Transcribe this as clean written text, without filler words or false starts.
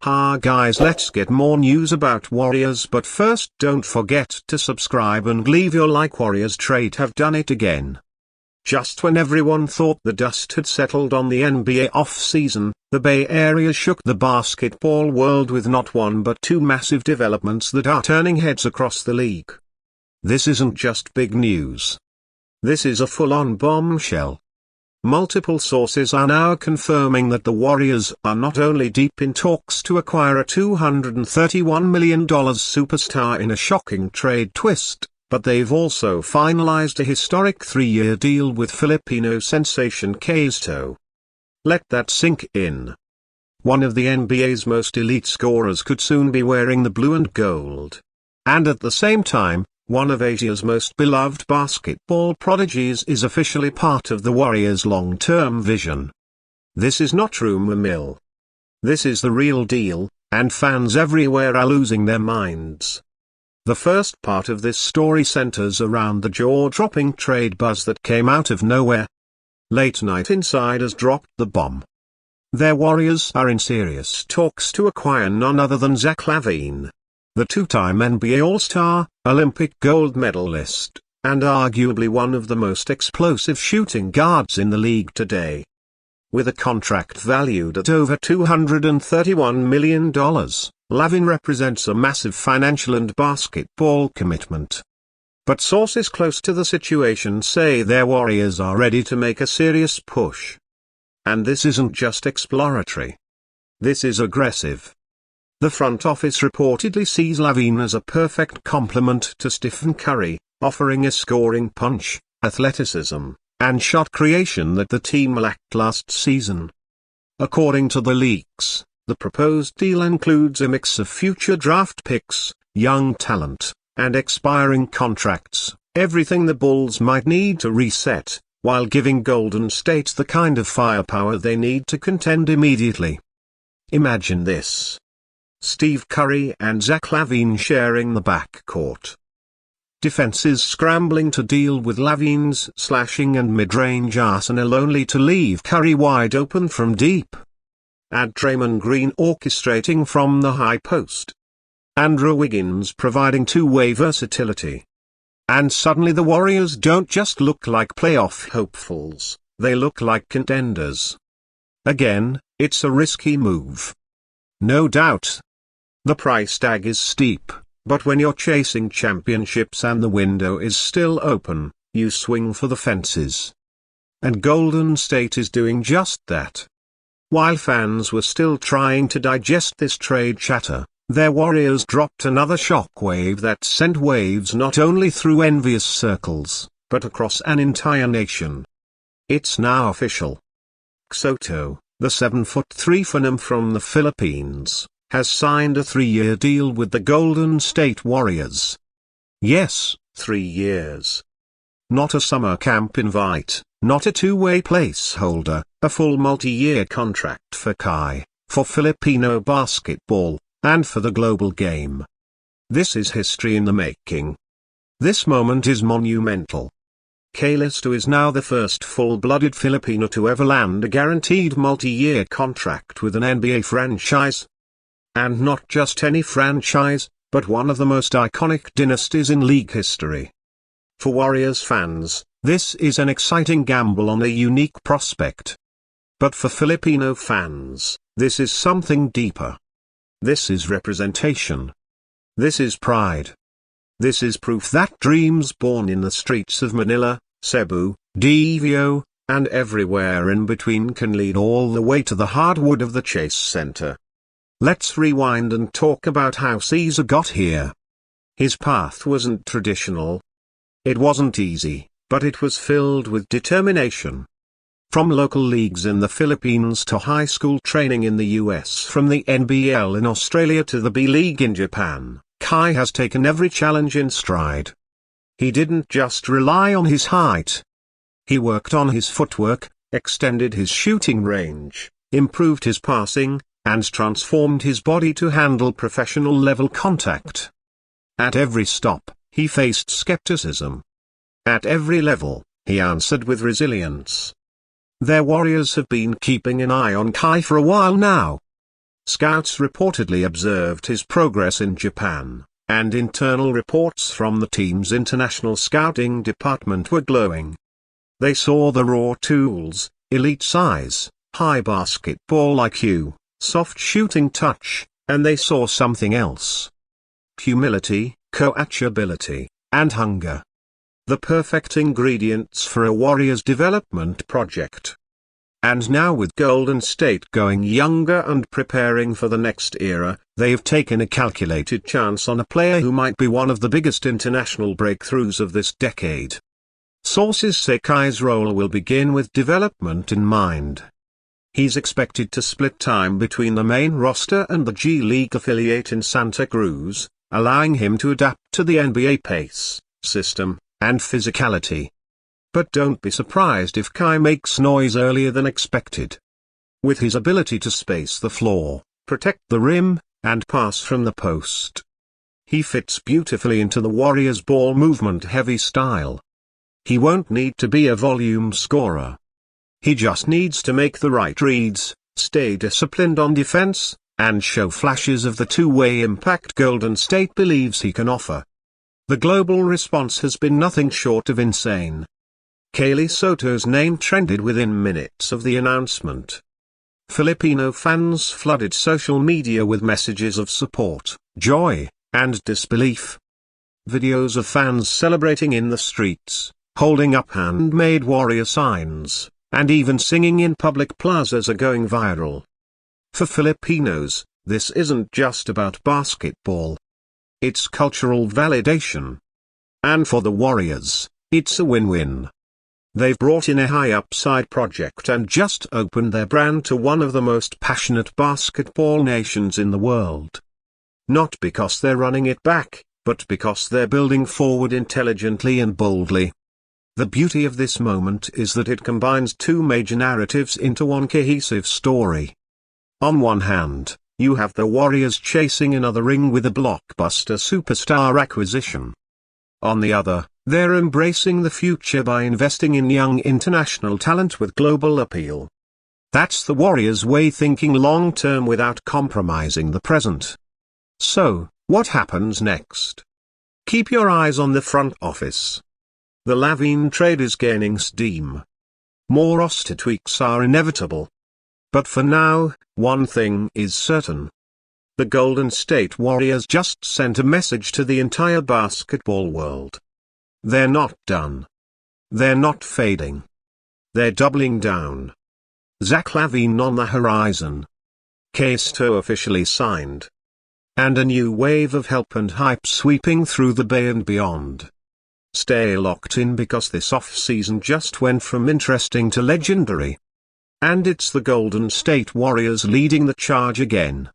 Ha guys, let's get more news about Warriors, but first don't forget to subscribe and leave your like. Warriorstrade have done it again. Just when everyone thought the dust had settled on the NBA off-season, the Bay Area shook the basketball world with not one but two massive developments that are turning heads across the league. This isn't just big news. This is a full-on bombshell. Multiple sources are now confirming that the Warriors are not only deep in talks to acquire a $231 million superstar in a shocking trade twist, but they've also finalized a historic 3-year deal with Filipino sensation Sotto. Let that sink in. One of the NBA's most elite scorers could soon be wearing the blue and gold. And at the same time, one of Asia's most beloved basketball prodigies is officially part of the Warriors' long-term vision. This is not rumor mill. This is the real deal, and fans everywhere are losing their minds. The first part of this story centers around the jaw-dropping trade buzz that came out of nowhere. Late-night insiders dropped the bomb. Their Warriors are in serious talks to acquire none other than Zack Lavine, the two-time NBA All-Star, Olympic gold medalist, and arguably one of the most explosive shooting guards in the league today. With a contract valued at over $231 million, Lavine represents a massive financial and basketball commitment. But sources close to the situation say their Warriors are ready to make a serious push. And this isn't just exploratory. This is aggressive. The front office reportedly sees Lavine as a perfect complement to Stephen Curry, offering a scoring punch, athleticism, and shot creation that the team lacked last season. According to the leaks, the proposed deal includes a mix of future draft picks, young talent, and expiring contracts, everything the Bulls might need to reset, while giving Golden State the kind of firepower they need to contend immediately. Imagine this. Steve Curry and Zack Lavine sharing the backcourt. Defenses scrambling to deal with Lavine's slashing and mid-range arsenal only to leave Curry wide open from deep. Add Draymond Green orchestrating from the high post. Andrew Wiggins providing two-way versatility. And suddenly the Warriors don't just look like playoff hopefuls, they look like contenders. Again, it's a risky move. No doubt. The price tag is steep, but when you're chasing championships and the window is still open, you swing for the fences. And Golden State is doing just that. While fans were still trying to digest this trade chatter, their Warriors dropped another shockwave that sent waves not only through envious circles, but across an entire nation. It's now official. Sotto, the 7'3" phenom from the Philippines, has signed a 3-year deal with the Golden State Warriors. Yes, 3 years. Not a summer camp invite, not a two-way placeholder, a full multi-year contract for Kai, for Filipino basketball, and for the global game. This is history in the making. This moment is monumental. Sotto is now the first full-blooded Filipino to ever land a guaranteed multi-year contract with an NBA franchise. And not just any franchise, but one of the most iconic dynasties in league history. For Warriors fans, this is an exciting gamble on a unique prospect. But for Filipino fans, this is something deeper. This is representation. This is pride. This is proof that dreams born in the streets of Manila, Cebu, Davao, and everywhere in between can lead all the way to the hardwood of the Chase Center. Let's rewind and talk about how Caesar got here. His path wasn't traditional. It wasn't easy, but it was filled with determination. From local leagues in the Philippines to high school training in the US, from the NBL in Australia to the B-League in Japan, Kai has taken every challenge in stride. He didn't just rely on his height. He worked on his footwork, extended his shooting range, improved his passing, and transformed his body to handle professional-level contact. At every stop, he faced skepticism. At every level, he answered with resilience. Their Warriors have been keeping an eye on Kai for a while now. Scouts reportedly observed his progress in Japan, and internal reports from the team's international scouting department were glowing. They saw the raw tools, elite size, high basketball IQ, soft shooting touch, and they saw something else. Humility, coachability, and hunger. The perfect ingredients for a Warriors development project. And now with Golden State going younger and preparing for the next era, they've taken a calculated chance on a player who might be one of the biggest international breakthroughs of this decade. Sources say Kai's role will begin with development in mind. He's expected to split time between the main roster and the G League affiliate in Santa Cruz, allowing him to adapt to the NBA pace, system, and physicality. But don't be surprised if Kai makes noise earlier than expected. With his ability to space the floor, protect the rim, and pass from the post, he fits beautifully into the Warriors' ball movement-heavy style. He won't need to be a volume scorer. He just needs to make the right reads, stay disciplined on defense, and show flashes of the two-way impact Golden State believes he can offer. The global response has been nothing short of insane. Sotto's name trended within minutes of the announcement. Filipino fans flooded social media with messages of support, joy, and disbelief. Videos of fans celebrating in the streets, holding up handmade warrior signs, and even singing in public plazas are going viral. For Filipinos, this isn't just about basketball. It's cultural validation. And for the Warriors, it's a win-win. They've brought in a high-upside project and just opened their brand to one of the most passionate basketball nations in the world. Not because they're running it back, but because they're building forward intelligently and boldly. The beauty of this moment is that it combines two major narratives into one cohesive story. On one hand, you have the Warriors chasing another ring with a blockbuster superstar acquisition. On the other, they're embracing the future by investing in young international talent with global appeal. That's the Warriors' way, thinking long-term without compromising the present. So, what happens next? Keep your eyes on the front office. The Lavine trade is gaining steam. More roster tweaks are inevitable. But for now, one thing is certain. The Golden State Warriors just sent a message to the entire basketball world. They're not done. They're not fading. They're doubling down. Zack Lavine on the horizon. Sotto officially signed. And a new wave of help and hype sweeping through the Bay and beyond. Stay locked in because this off-season just went from interesting to legendary. And it's the Golden State Warriors leading the charge again.